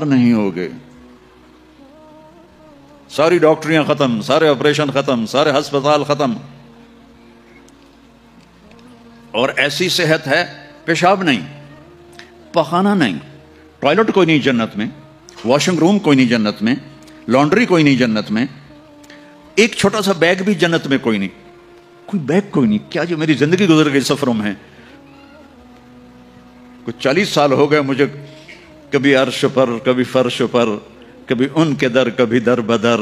نہیں ہوگے. ساری ڈاکٹریاں ختم، سارے آپریشن ختم، سارے ہسپتال ختم، اور ایسی صحت ہے پیشاب نہیں، پخانہ نہیں، ٹوائلٹ کوئی نہیں جنت میں، واشنگ روم کوئی نہیں جنت میں، لانڈری کوئی نہیں جنت میں، ایک چھوٹا سا بیگ بھی جنت میں کوئی نہیں، کوئی بیگ کوئی نہیں. کیا جو میری زندگی گزر گئی سفروں میں، کچھ 40 سال ہو گئے مجھے، کبھی عرش پر کبھی فرش پر، کبھی ان کے در کبھی در بدر،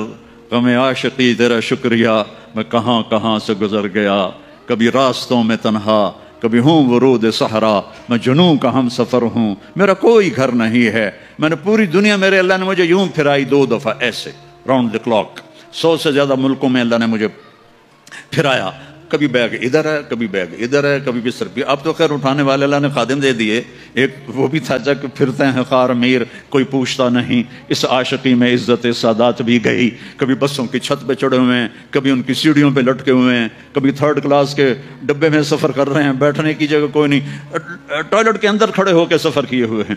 غم عاشقی تیرا شکریہ میں کہاں کہاں سے گزر گیا، کبھی راستوں میں تنہا کبھی ہوں ورود صحرا، میں جنوں کا ہم سفر ہوں، میرا کوئی گھر نہیں ہے. میں نے پوری دنیا، میرے اللہ نے مجھے یوں پھرائی 2 دفعہ ایسے راؤنڈ دی کلاک، 100 سے زیادہ ملکوں میں اللہ نے مجھے پھرایا. کبھی بیگ ادھر ہے، کبھی بیگ ادھر ہے، کبھی بستر بھی. اب تو خیر اٹھانے والے اللہ نے خادم دے دیے، ایک وہ بھی تھا جب پھرتے ہیں خار میر کوئی پوچھتا نہیں. اس عاشقی میں عزت سادات بھی گئی. کبھی بسوں کی چھت پہ چڑھے ہوئے ہیں، کبھی ان کی سیڑھیوں پہ لٹکے ہوئے ہیں، کبھی 3rd کلاس کے ڈبے میں سفر کر رہے ہیں، بیٹھنے کی جگہ کوئی نہیں، ٹوائلٹ کے اندر کھڑے ہو کے سفر کیے ہوئے ہیں.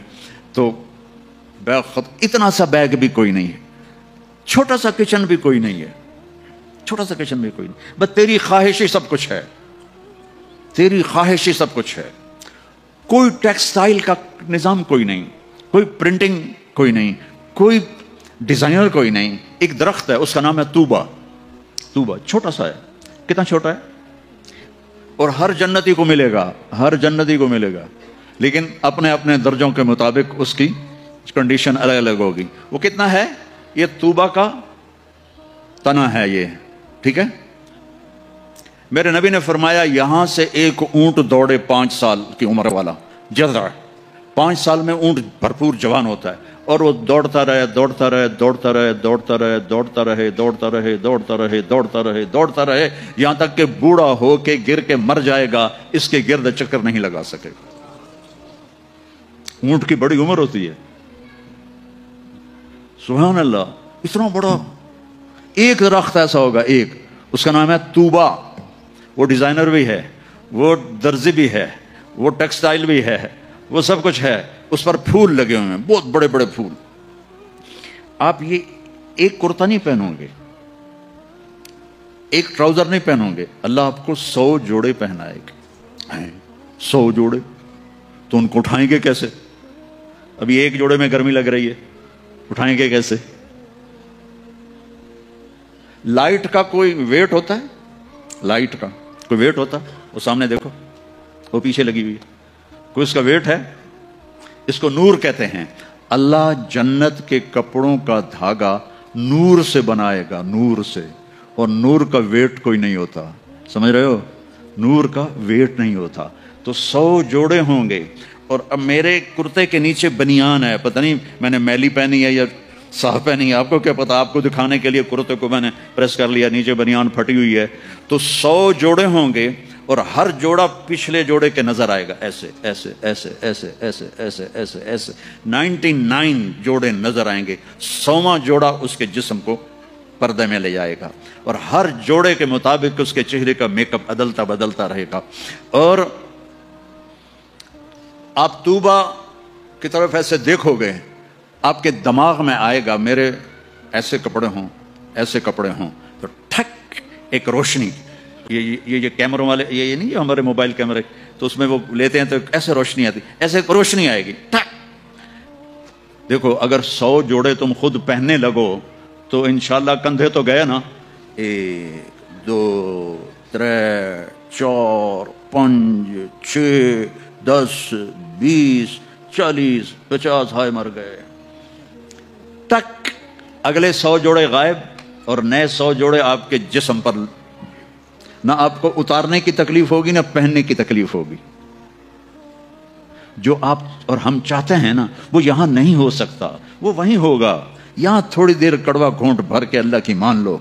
تو بیگ اتنا سا بیگ بھی کوئی نہیں ہے، چھوٹا سا کچن بھی کوئی نہیں ہے، چھوٹا سا کچن بھی کوئی نہیں. بس تیری خواہش ہی سب کچھ ہے، تیری خواہش ہی سب کچھ ہے. کوئی ٹیکسٹائل کا نظام کوئی نہیں، کوئی پرنٹنگ کوئی نہیں، کوئی ڈیزائنر کوئی نہیں. ایک درخت ہے، اس کا نام ہے توبہ. توبہ چھوٹا سا ہے، کتنا چھوٹا ہے، اور ہر جنتی کو ملے گا، ہر جنتی کو ملے گا، لیکن اپنے اپنے درجوں کے مطابق اس کی کنڈیشن الگ الگ ہوگی. وہ کتنا ہے؟ یہ توبہ کا تنا ہے یہ، ٹھیک ہے. میرے نبی نے فرمایا یہاں سے ایک اونٹ دوڑے 5 سال کی عمر والا، جذع 5 سال میں اونٹ بھرپور جوان ہوتا ہے، اور وہ دوڑتا رہے دوڑتا رہے دوڑتا رہے دوڑتا رہے دوڑتا رہے دوڑتا رہے دوڑتا رہے دوڑتا رہے دوڑتا رہے یہاں تک کہ بوڑھا ہو کے گر کے مر جائے گا، اس کے گرد چکر نہیں لگا سکے گا. اونٹ کی بڑی عمر ہوتی ہے، سبحان اللہ. اتنا بڑا ایک درخت ایسا ہوگا، ایک، اس کا نام ہے توبہ. وہ ڈیزائنر بھی ہے، وہ درزی بھی ہے، وہ ٹیکسٹائل بھی ہے، وہ سب کچھ ہے. اس پر پھول لگے ہوئے ہیں، بہت بڑے بڑے پھول. آپ یہ ایک کرتا نہیں پہنو گے، ایک ٹراؤزر نہیں پہنو گے، اللہ آپ کو 100 جوڑے پہنائے گا. 100 جوڑے تو ان کو اٹھائیں گے کیسے؟ ابھی ایک جوڑے میں گرمی لگ رہی ہے، اٹھائیں گے کیسے؟ لائٹ کا کوئی ویٹ ہوتا ہے؟ لائٹ کا کوئی ویٹ ہوتا ہے؟ وہ سامنے دیکھو، وہ پیچھے لگی ہوئی ہے، کوئی اس کا ویٹ ہے؟ اس کو نور کہتے ہیں. اللہ جنت کے کپڑوں کا دھاگا نور سے بنائے گا، نور سے، اور نور کا ویٹ کوئی نہیں ہوتا. سمجھ رہے ہو؟ نور کا ویٹ نہیں ہوتا. تو 100 جوڑے ہوں گے. اور اب میرے کرتے کے نیچے بنیان ہے، پتہ نہیں میں نے میلی پہنی ہے یا صاف پہنی ہے، آپ کو کیا پتا. آپ کو دکھانے کے لیے کرتے کو میں نے پریس کر لیا، نیچے بنیان پھٹی ہوئی ہے. تو 100 جوڑے ہوں گے، اور ہر جوڑا پچھلے جوڑے کے نظر آئے گا، ایسے ایسے ایسے ایسے ایسے ایسے ایسے ایسے 99 جوڑے نظر آئیں گے. 100واں جوڑا اس کے جسم کو پردے میں لے جائے گا، اور ہر جوڑے کے مطابق اس کے چہرے کا میک اپ بدلتا بدلتا رہے گا. اور آپ توبہ کی طرف ایسے دیکھو گے، آپ کے دماغ میں آئے گا میرے ایسے کپڑے ہوں، ایسے کپڑے ہوں. تو ٹھک ایک روشنی، یہ کیمروں والے، یہ نہیں ہمارے موبائل کیمرے، تو اس میں وہ لیتے ہیں تو ایسے روشنی آتی، ایسے ایک روشنی آئے گی. ٹھک دیکھو، اگر 100 جوڑے تم خود پہننے لگو تو انشاءاللہ کندھے تو گئے نا. 1 2 3 4 5 6 10 20 40 50 ہائے مر گئے. ٹک اگلے 100 جوڑے غائب، اور نئے 100 جوڑے آپ کے جسم پر. نہ آپ کو اتارنے کی تکلیف ہوگی، نہ پہننے کی تکلیف ہوگی. جو آپ اور ہم چاہتے ہیں نا، وہ یہاں نہیں ہو سکتا، وہ وہیں ہوگا. یہاں تھوڑی دیر کڑوا گھونٹ بھر کے اللہ کی مان لو.